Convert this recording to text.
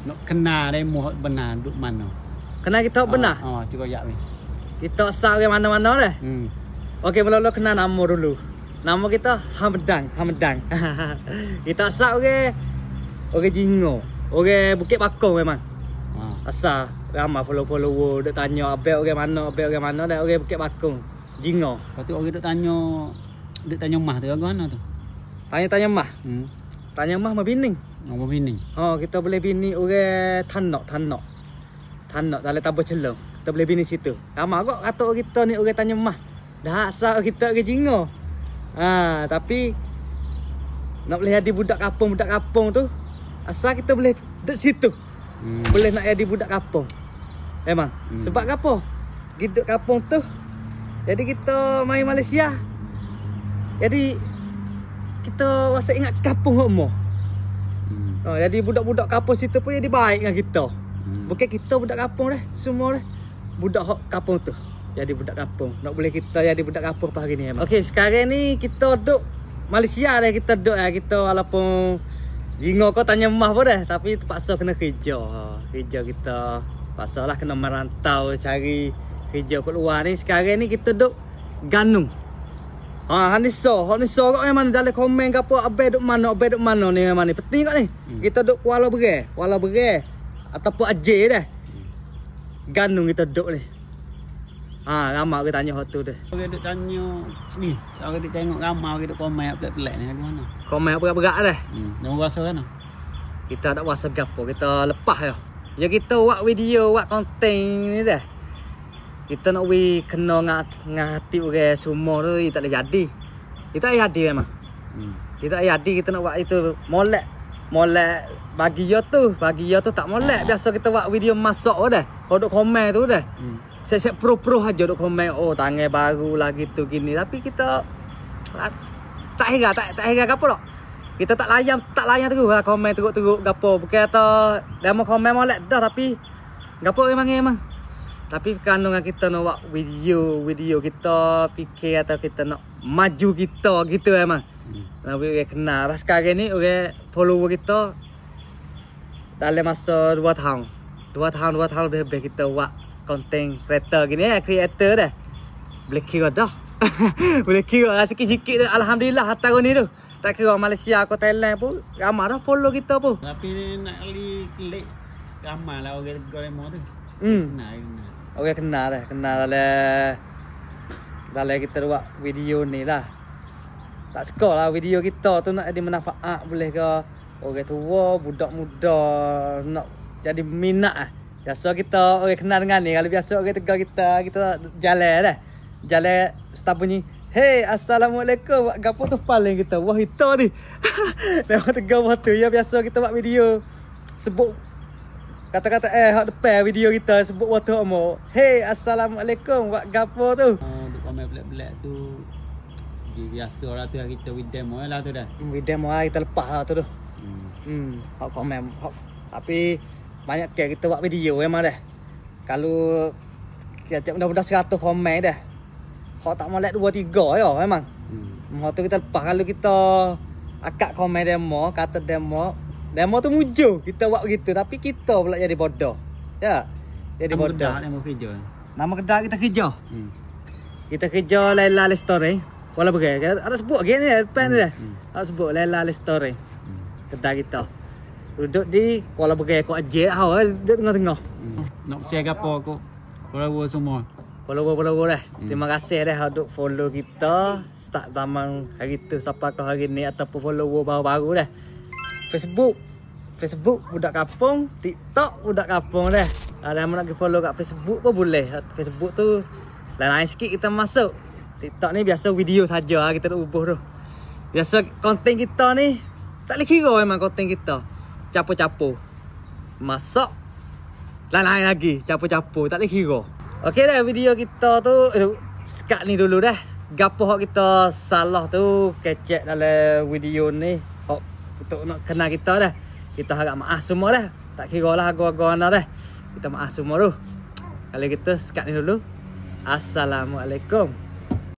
Nak kena demo benar duk mana. Kena kita benar. Cuba yak ni. Kita asal ke mana-mana dah. Okey, mula-mula kena nama dulu. Nama kita Hamdan. Kita asal orang Jingo. Orang Bukit Bakong memang. Asal ramai follow-follower duk tanya abang orang mana dah orang Bukit Bakong. Jingo. Lepas tu orang duk tanya mah tu mana tu? Tanya mah. Tanya mah bining. Mau bining. Kita boleh bini orang Tanok dalam Tabur Celong. Kita boleh bini situ. Ramai kok kata kita ni orang tanya mah. Dah asal kita orang Jingo. Tapi nak boleh jadi budak kampung tu asal kita boleh duduk situ. Boleh nak jadi budak kampung. Memang. Sebab apa? Hidup kampung tu. Jadi kita main Malaysia. Jadi kita rasa ingat kampung homo. Jadi budak-budak kampung situ pun jadi baik dengan kita. Bukan kita budak kampung dah, semua dah budak kampung tu. Jadi budak kampung. Nak boleh kita jadi budak kampung pagi ni memang. Okey, sekarang ni kita duduk Malaysia dah, kita duduk kita walaupun Jingo kau tanya mah pun dah, tapi terpaksa kena kerja. Kerja kita paksalah kena merantau cari kerja kat luar ni. Sekarang ni kita duduk Ganung. Haniso kok memang dalam komen ke apa abai duk mana ni memang ni. Penting kat ni. Kita duk Kuala Berai ataupun Aceh dah. Ganung kita duk ni. Ramai orang tanya hot tu dah. Orang duk tanya ni, orang duk tengok ramai orang duk komen pelik-pelik ni kat mana. Komen berat-berat dah. Jangan rasa kan? Kita tak rasa gapo, kita lepas je. Ya kita buat video, buat konten ni dah. Kita nak kena dengan hati orang semua tu, tak boleh jadi. Kita tak jadi memang. Kita tak jadi, kita nak buat itu molek bagi yo tu tak molek. Biasa kita buat video masak dah. Kau duk komen tu dah. Saya pro aja duk komen tangan baru lagi tu gini. Tapi kita tak heran gapo tak. Kita tak layan terus komen teruk gapo. Bukan kata demo komen molek dah, tapi gapo memang. Tapi kandungan kita nak buat video kita fikir atau kita nak maju kita gitu memang. Nak orang kenal. Sekarang ni orang follower kita dalam masa 2 tahun. 2 tahun lebih kita buat konten creator gini creator dah. Boleh kira dah. Boleh kira sikit-sikit dah. Alhamdulillah tahun ni tu. Tak kira Malaysia atau Thailand pun ramai dah follow kita pun. Tapi nak klik ramai lah orang demo tu. Orang kenal dalam kita buat video ni lah. Tak suka lah video kita tu nak jadi manfaat boleh ke orang tua, budak muda nak jadi minat lah. Biasa kita orang kenal dengan ni, kalau biasa orang tegar kita jalan dah. Jalan start bunyi, "Hey, assalamualaikum." Buat gapo tu paling kita. Wah, itu ni. Memang tegar waktu ya biasa kita buat video. Sebut kata-kata hak depan video kita sebut waktu mo. "Hey, assalamualaikum." Buat gapo tu? Duk komen belak-belak tu. Biasa lah tu kita with demo lah tu dah. With demo lah kita lepas lah tu tu. Hak komen. Tapi banyak kita buat video memang dah. Kalau kita mudah-mudah 100 komen dah. Hak tak molek 2-3 ya memang. Hak tu kita lepas. Kalau kita akak komen demo, kata demo tu muncul. Kita buat begitu. Tapi kita pula jadi bodoh. Ya. Jadi bodoh. Nama kerja. Nama kedai kita kerja. Kita kerja Laila Restaurant. Kuala Berai. Ada sebut lagi ni depan ni dah. Ada sebut Laila Restaurant. Kedai kita. Duduk di Kuala Berai kau Aceh duduk tengah-tengah. Nak share apa aku? Follower semua. Follower dah. Terima kasih dah duk follow kita. Start zaman hari tu sampai ke hari ni ataupun follower baru-baru dah. Facebook budak kampung, TikTok budak kampung dah. Ada yang nak follow kat Facebook pun boleh. Facebook tu lain sikit kita masuk. TikTok ni biasa video saja kita nak ubah tu. Biasa konten kita ni tak boleh kira memang konten kita. Capo-capo. Masak lain lagi capo-capo tak boleh kira. Okey dah video kita tu sekat ni dulu dah. Gapo hak kita salah tu kecek dalam video ni. Hak untuk nak kenal kita dah. Kita harap maaf semua dah. Tak kira lah agak-agak mana dah. Kita maaf semua tu. Kalau kita sekat ni dulu. Assalamualaikum.